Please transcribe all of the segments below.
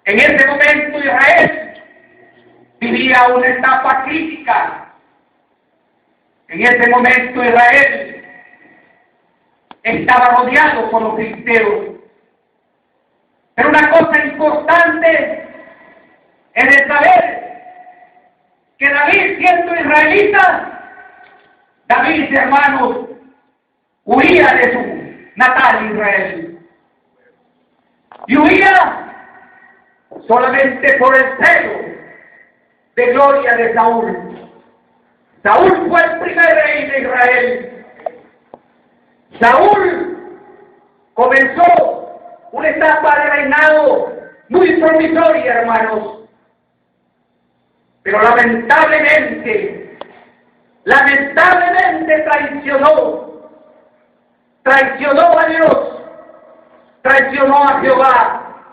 En ese momento Israel vivía una etapa crítica. En ese momento Israel estaba rodeado por los filisteos. Pero una cosa importante es de saber que David, siendo israelita, David, hermanos, huía de su natal Israel. Y huía solamente por el celo de gloria de Saúl. Saúl fue el primer rey de Israel. Saúl comenzó una etapa de reinado muy promisoria, hermanos. Pero lamentablemente traicionó a Dios, traicionó a Jehová,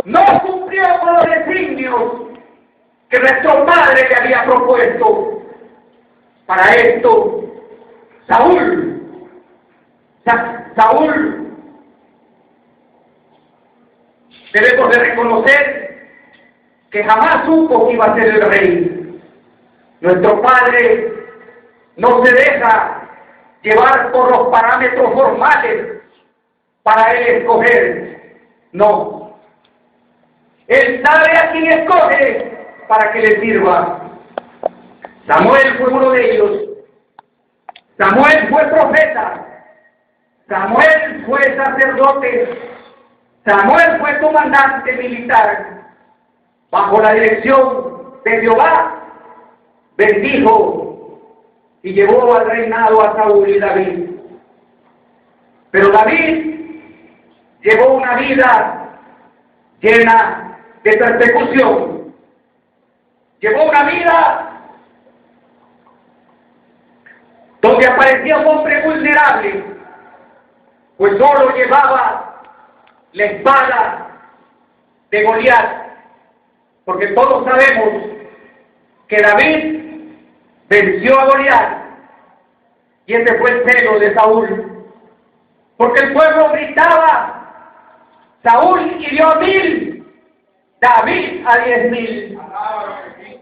no cumplió con los designios que nuestro padre le había propuesto. Para esto, Saúl debemos de reconocer que jamás supo que iba a ser el rey. Nuestro padre no se deja llevar por los parámetros formales para él escoger. No. Él sabe a quién escoge para que le sirva. Samuel fue uno de ellos. Samuel fue profeta. Samuel fue sacerdote. Samuel fue comandante militar. Bajo la dirección de Jehová, bendijo y llevó al reinado a Saúl y David. Pero David llevó una vida llena de persecución. Llevó una vida donde aparecía un hombre vulnerable, pues solo llevaba la espada de Goliat. Porque todos sabemos que David venció a Goliat, y ese fue el celo de Saúl. Porque el pueblo gritaba: Saúl hirió a 1000, David a 10,000.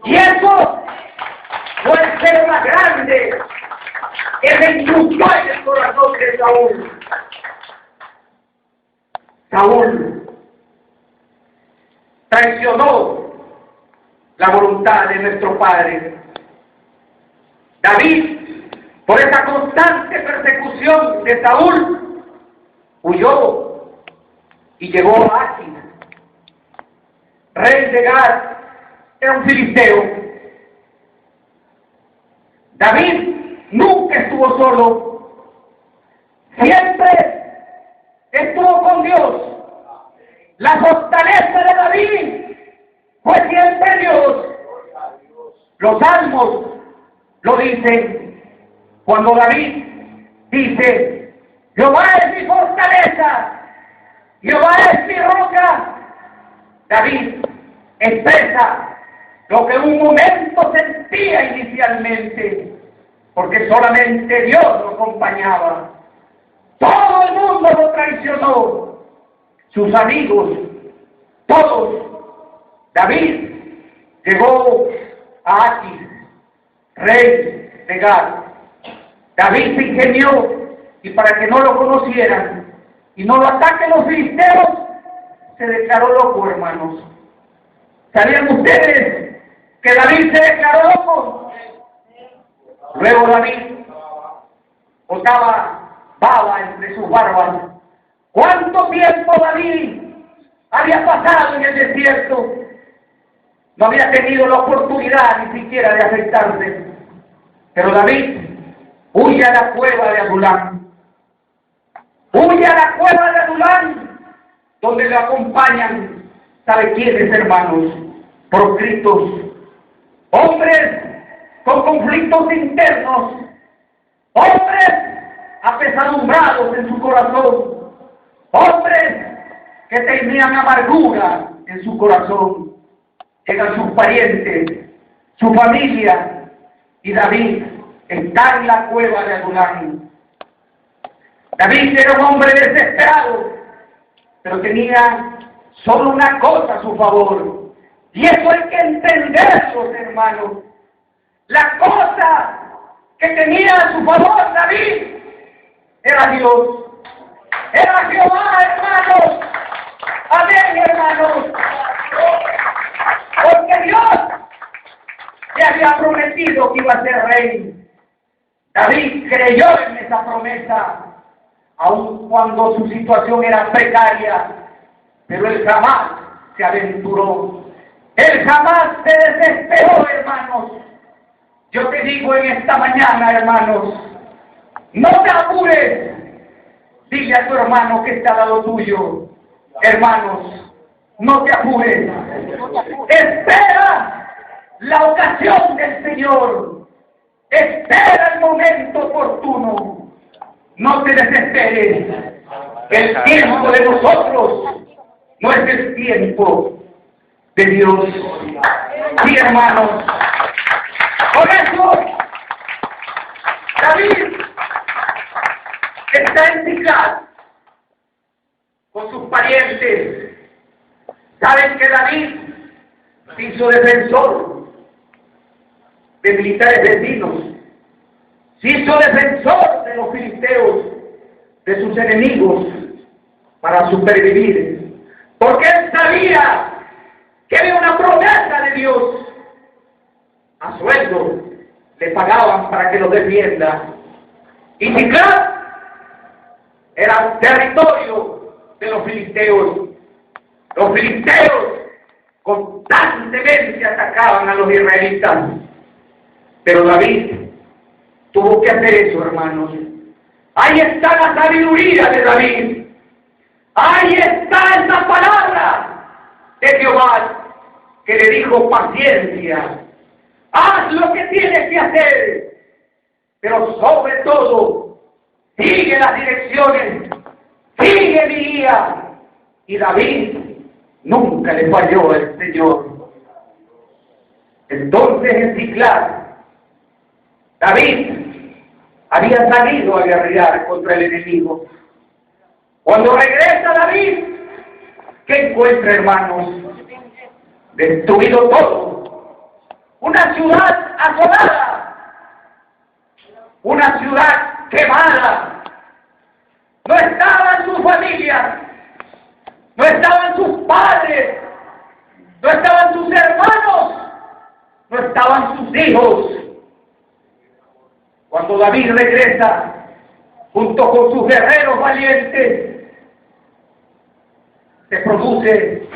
Y eso fue el celo más grande que se incrustó en el corazón de Saúl. Saúl traicionó la voluntad de nuestro Padre. David, por esa constante persecución de Saúl, huyó y llegó a Aquis, rey de Gad, era un filisteo. David nunca estuvo solo, siempre estuvo con Dios. La fortaleza de David fue siempre Dios. Los salmos lo dicen. Cuando David dice: Jehová es mi fortaleza, Jehová es mi roca, David expresa lo que en un momento sentía inicialmente, porque solamente Dios lo acompañaba. Todo el mundo lo traicionó, sus amigos, todos. David llegó a Aquis, rey de Gad. David se ingenió, y para que no lo conocieran y no lo ataquen los filisteos, se declaró loco, hermanos. ¿Sabían ustedes que David se declaró loco? Luego David botaba baba entre sus barbas. ¿Cuánto tiempo David había pasado en el desierto? No había tenido la oportunidad ni siquiera de afeitarse. Pero David huye a la cueva de Adulán. Huye a la cueva de Adulán, donde le acompañan, ¿sabe quiénes, hermanos? Proscritos, hombres con conflictos internos, hombres apesadumbrados en su corazón, hombres que tenían amargura en su corazón. Llegan sus parientes, su familia, y David está en la cueva de Adulán. David era un hombre desesperado, pero tenía solo una cosa a su favor. Y eso hay que entenderlo, hermanos. La cosa que tenía a su favor David era Dios. Era Jehová, hermanos. Amén, hermanos. Porque Dios le había prometido que iba a ser rey. David creyó en esa promesa, aun cuando su situación era precaria, pero él jamás se aventuró. Él jamás se desesperó, hermanos. Yo te digo en esta mañana, hermanos, no te apures. Dile a tu hermano que está al lado tuyo, hermanos, no te apures. Espera la ocasión del Señor. Espera el momento oportuno. No te desesperes. El tiempo de nosotros no es el tiempo de Dios. Sí, hermanos. Por eso, David está en Siclag con sus parientes. Saben que David se hizo defensor de militares vecinos, se hizo defensor de los filisteos, de sus enemigos, para supervivir, porque él sabía que había una promesa de Dios. A sueldo le pagaban para que lo defienda, y Siclag era un territorio de los filisteos. Los filisteos constantemente atacaban a los israelitas. Pero David tuvo que hacer eso, hermanos. Ahí está la sabiduría de David. Ahí está esa palabra de Jehová que le dijo paciencia. Haz lo que tienes que hacer, pero sobre todo, sigue las direcciones, sigue mi guía. Y David nunca le falló al Señor. Entonces en Siclag, David había salido a guerrear contra el enemigo. Cuando regresa David, ¿qué encuentra, hermanos? Destruido todo. Una ciudad asolada. Una ciudad quemada. No estaban sus familias. No estaban sus padres. No estaban sus hermanos. No estaban sus hijos. Cuando David regresa, junto con sus guerreros valientes, se produce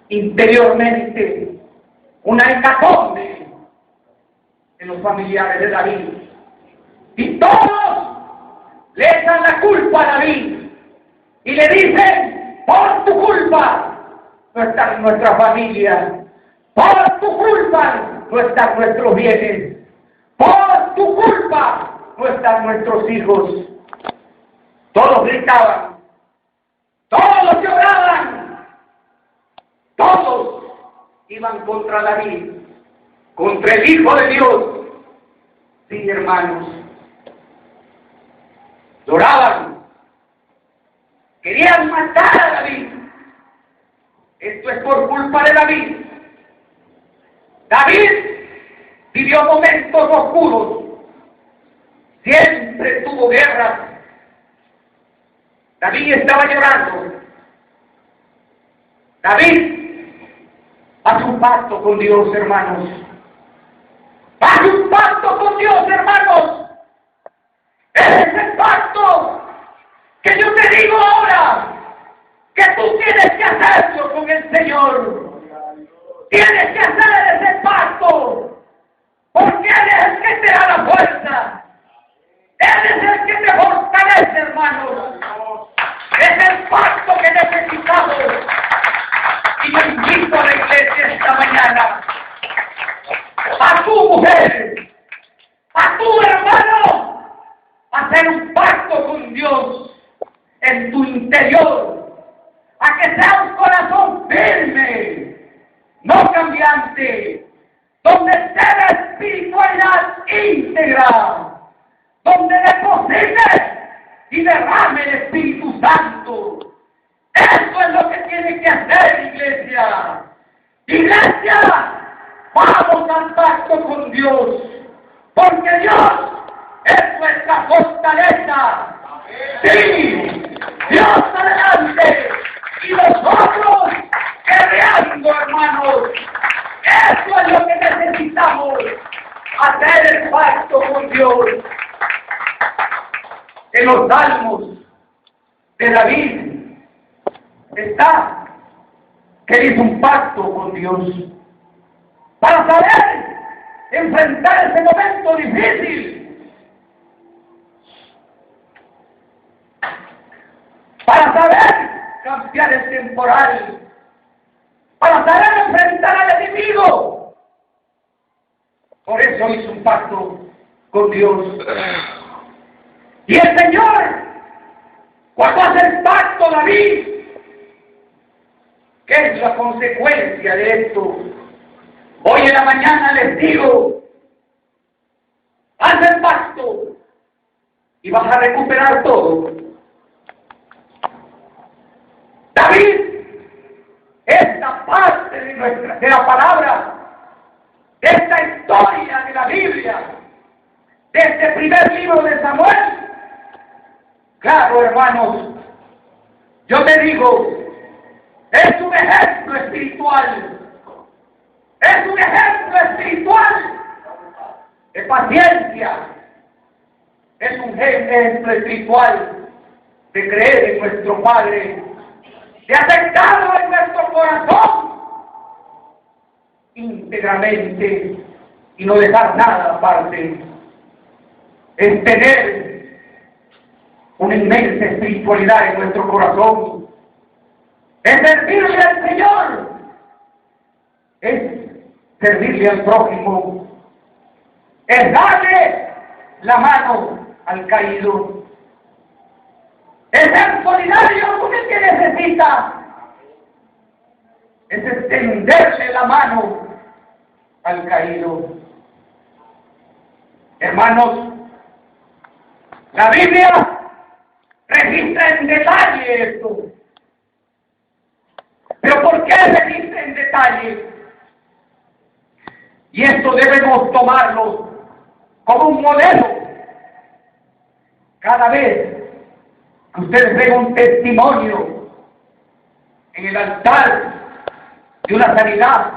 interiormente una hecatombe en los familiares de David. Y todos le echan la culpa a David y le dicen: por tu culpa no está nuestra familia, por tu culpa no están nuestros bienes, por tu culpa no están nuestros hijos. Todos gritaban, todos lloraban, todos iban contra David, contra el Hijo de Dios. Sí, hermanos, lloraban, querían matar a David. Esto es por culpa de David. David vivió momentos oscuros, siempre tuvo guerras. David estaba llorando. David hace un pacto con Dios, hermanos. Hace un pacto con Dios, hermanos. Es el pacto que yo te digo ahora, que tú tienes que hacerlo con el Señor. Tienes que hacer ese pacto, porque Él es el que te da la fuerza. Él es el que te fortalece, hermanos. Es el pacto que necesitamos. Y yo invito a la iglesia esta mañana, a tu mujer, a tu hermano, a hacer un pacto con Dios en tu interior, a que sea un corazón firme, no cambiante, donde esté la espiritualidad íntegra, donde deposite y derrame el Espíritu Santo. Eso es lo que tiene que hacer, iglesia. iglesia. Iglesia, vamos al pacto con Dios, porque Dios es nuestra fortaleza. Sí, Dios adelante y nosotros guerreando, hermanos. Eso es lo que necesitamos, hacer el pacto con Dios. En los salmos de David está que él hizo un pacto con Dios para saber enfrentar ese momento difícil, para saber cambiar el temporal, para saber enfrentar al enemigo. Por eso hizo un pacto con Dios. Y el Señor, cuando hace el pacto, David, ¿qué es la consecuencia de esto? Hoy en la mañana les digo, haz el pacto y vas a recuperar todo. David, esta parte de la palabra, de esta historia de la Biblia, de este primer libro de Samuel, claro, hermanos, yo te digo, es un ejemplo espiritual. Es un ejemplo espiritual de paciencia. Es un ejemplo espiritual de creer en nuestro Padre, de aceptarlo en nuestro corazón íntegramente y no dejar nada aparte. Es tener una inmensa espiritualidad en nuestro corazón. Es servirle al Señor. Es servirle al prójimo. Es darle la mano al caído. Es ser solidario con el que necesita. Es extenderle la mano al caído. Hermanos, la Biblia registra en detalle esto. ¿Pero por qué registra en detalle? Y esto debemos tomarlo como un modelo. Cada vez que ustedes ven un testimonio en el altar de una sanidad,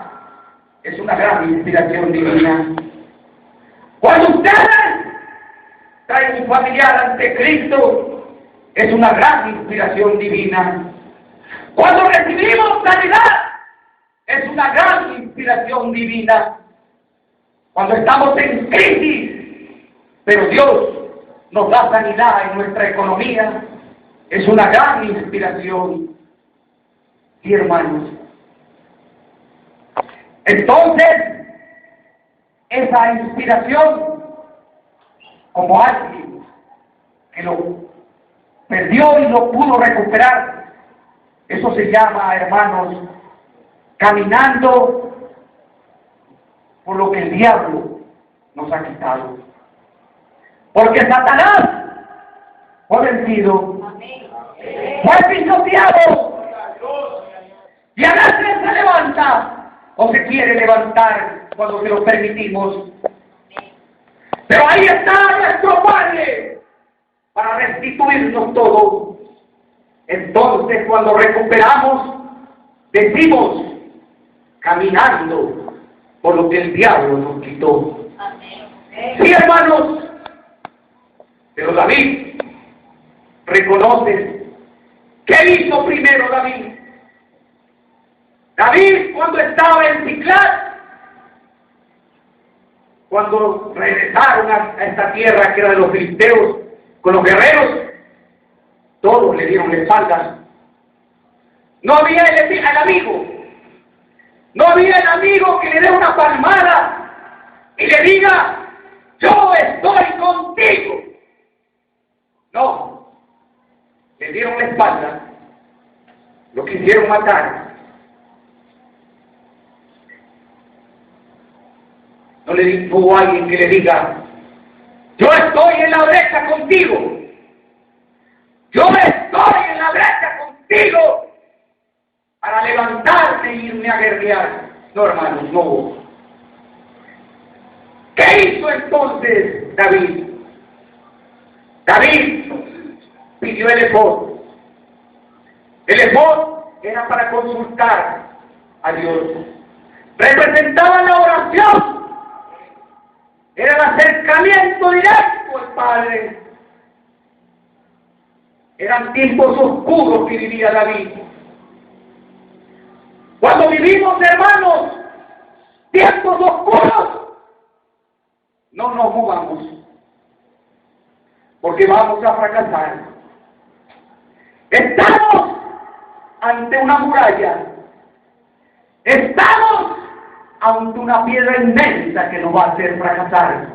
es una gran inspiración divina. Cuando ustedes traen un familiar ante Cristo, es una gran inspiración divina. Cuando recibimos sanidad, es una gran inspiración divina. Cuando estamos en crisis, pero Dios nos da sanidad en nuestra economía, es una gran inspiración. Sí, hermanos. Entonces, esa inspiración, como alguien que lo perdió y lo pudo recuperar, eso se llama, hermanos, caminando por lo que el diablo nos ha quitado. Porque Satanás fue vencido, fue pisoteado, y a veces se levanta o se quiere levantar cuando se lo permitimos. Pero ahí está nuestro Padre para restituirnos todo. Entonces, cuando recuperamos, decimos, caminando por lo que el diablo nos quitó. Sí, hermanos, pero David reconoce. ¿Qué hizo primero David? David, cuando estaba en Ziklag, cuando regresaron a esta tierra que era de los filisteos con los guerreros, todos le dieron la espalda. No había el amigo. No había el amigo que le dé una palmada y le diga, yo estoy contigo. No. Le dieron la espalda. Lo quisieron matar. No le hubo alguien que le diga, yo estoy en la brecha contigo. Yo estoy en la brecha contigo para levantarte gane irme a guerrear. No, hermanos, no. ¿Qué hizo entonces David? David pidió el efod. El efod era para consultar a Dios. Representaba la oración. Era el acercamiento directo al Padre. Eran tiempos oscuros que vivía David. Cuando vivimos, hermanos, tiempos oscuros, no nos movamos, porque vamos a fracasar. Estamos ante una muralla. Estamos ante una piedra inmensa que nos va a hacer fracasar.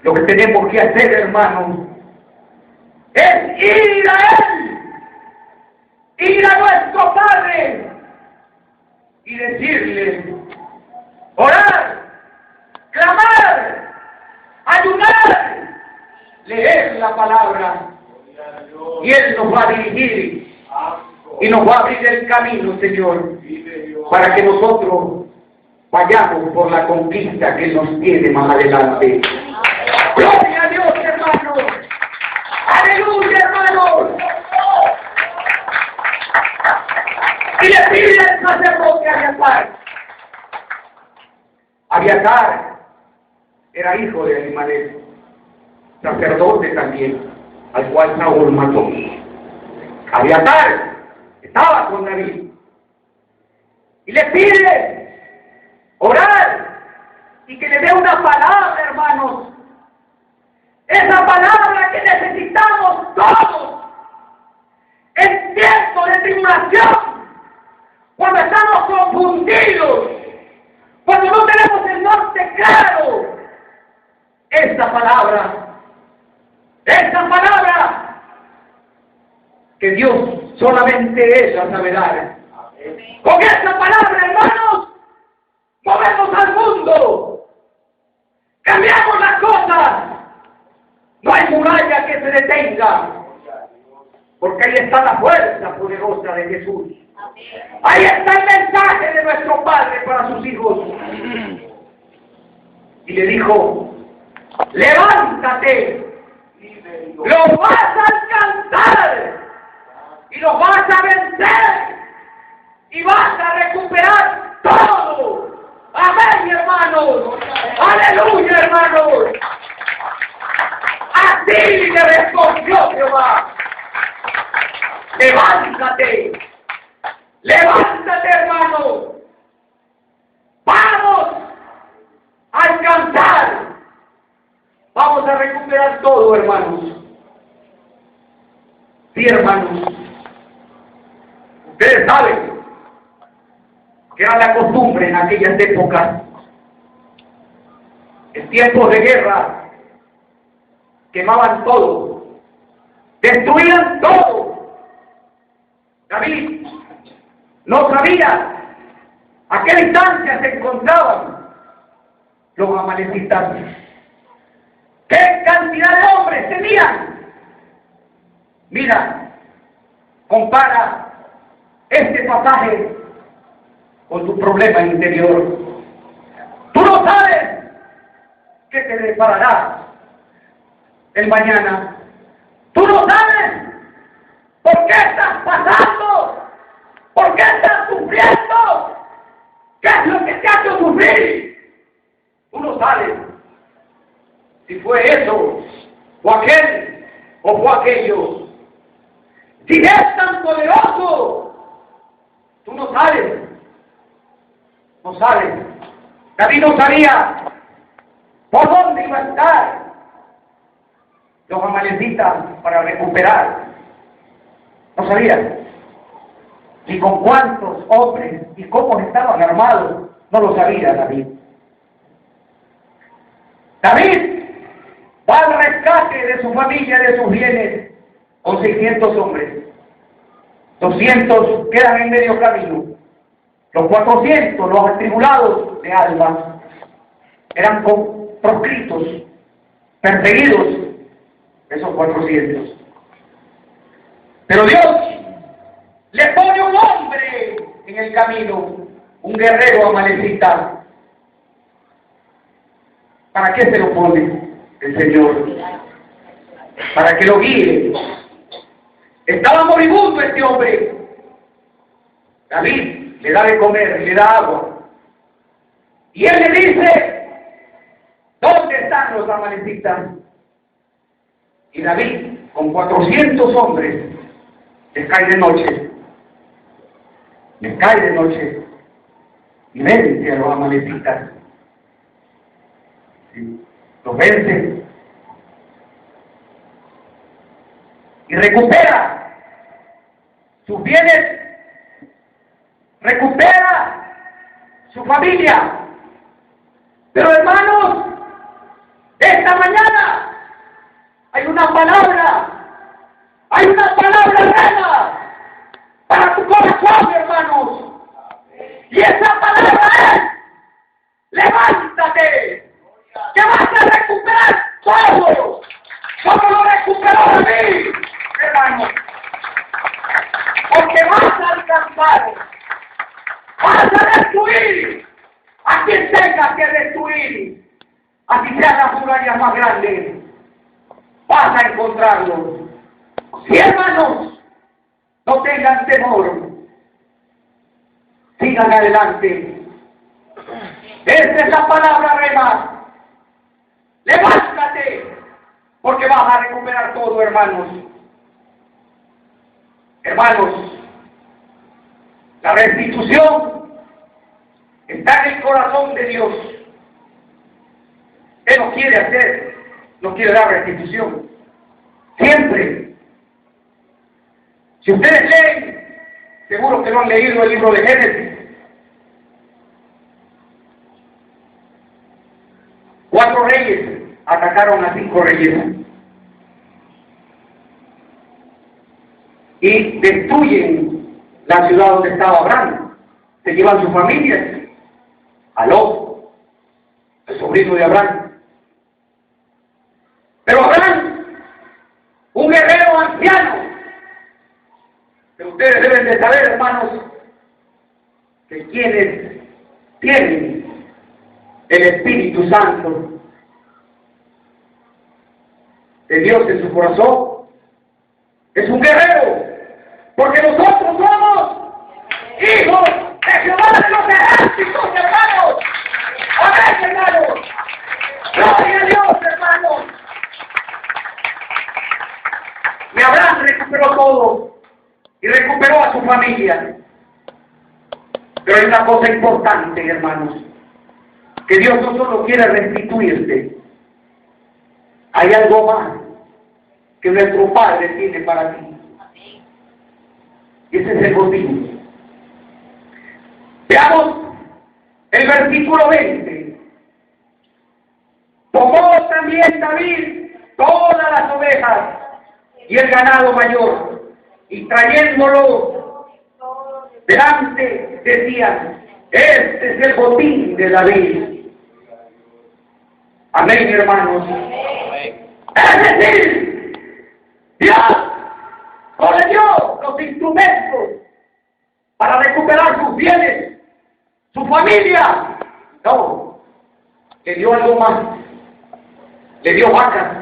Lo que tenemos que hacer, hermanos, es ir a Él, ir a nuestro Padre y decirle, orar, clamar, ayunar, leer la palabra, y Él nos va a dirigir y nos va a abrir el camino, Señor, para que nosotros vayamos por la conquista que Él nos tiene más adelante. Gloria a Dios, hermanos. Aleluya, hermanos. Y le pide el sacerdote a Abiatar. Abiatar era hijo de Ahimelech, sacerdote también, al cual Saúl mató. Abiatar estaba con David y le pide orar y que le dé una palabra, hermanos. Esa palabra que necesitamos todos en tiempo de tribulación, cuando estamos confundidos, cuando no tenemos el norte claro. Esa palabra que Dios solamente ella sabe dar. Con esa palabra, hermanos, movemos al mundo, cambiamos las cosas. No hay muralla que se detenga, porque ahí está la fuerza poderosa de Jesús. Ahí está el mensaje de nuestro Padre para sus hijos. Y le dijo, levántate, lo vas a alcanzar y lo vas a vencer y vas a recuperar todo. Amén, hermanos. Aleluya, hermanos. Así le respondió Jehová. Levántate, levántate, hermano. Vamos a alcanzar. Vamos a recuperar todo, hermanos. Sí, hermanos. Ustedes saben que era la costumbre en aquellas épocas, en tiempos de guerra, quemaban todo, destruían todo. David no sabía a qué distancia se encontraban los amalecitas. ¿Qué cantidad de hombres tenían? Mira, compara este pasaje con tu problema interior. Tú no sabes qué te deparará el mañana. Tú no sabes por qué estás pasando, por qué estás sufriendo, qué es lo que te ha hecho sufrir. Tú no sabes si fue eso, o aquel, o fue aquello. Si es tan poderoso, tú no sabes. No sabes. David no sabía por dónde iba a estar los amalecitas para recuperar. No sabía ni con cuántos hombres y cómo estaban armados. No lo sabía David. David va al rescate de su familia, de sus bienes, con 600 hombres. 200 quedan en medio camino. Los 400, los atribulados de alma, eran proscritos, perseguidos, esos 400. Pero Dios le pone un hombre en el camino un guerrero amalecita. ¿Para qué se lo pone el Señor? Para que lo guíe. Estaba moribundo este hombre. David le da de comer, le da agua. Y él le dice, ¿dónde están los amalecitas? Y David, con 400 hombres, les cae de noche. Les cae de noche. Y vence a los amalecitas. ¿Sí? Los vence. Y recupera sus bienes. Recupera su familia. Pero hermanos, esta mañana hay una palabra rema para tu corazón, hermanos. Y esa palabra es, levántate, que vas a recuperar todo, como lo recuperó David, hermanos. Porque vas a alcanzar, vas a destruir a quien tenga que destruir, así sean las murallas más grandes, vas a encontrarlos. Sí, hermanos, no tengan temor, sigan adelante. Esa es la palabra rema. Levántate, porque vas a recuperar todo, hermanos. Hermanos, la restitución está en el corazón de Dios. Él no quiere hacer, no quiere dar restitución. Siempre. Si ustedes leen, seguro que no han leído el libro de Génesis. 4 reyes atacaron a 5 reyes. Y destruyen la ciudad donde estaba Abraham. Se llevan sus familias. A Lot, el sobrino de Abraham. Pero Abraham, un guerrero anciano, que ustedes deben de saber, hermanos, que quienes tienen el Espíritu Santo de Dios en su corazón, es un guerrero, porque nosotros somos hijos de Jehová de los ejércitos, hermanos. Amén, hermanos. Gloria a Dios, hermanos. Y Abraham recuperó todo y recuperó a su familia. Pero hay una cosa importante, hermanos, que Dios no solo quiere restituirte, hay algo más que nuestro Padre tiene para ti. Ese es el botín. Veamos el versículo 20. Tomó también David todas las ovejas y el ganado mayor, y trayéndolo delante decían, este es el botín de David. Amén, hermanos. Es decir, Dios no le dio los instrumentos para recuperar sus bienes, su familia. No, le dio algo más. Le dio vacas,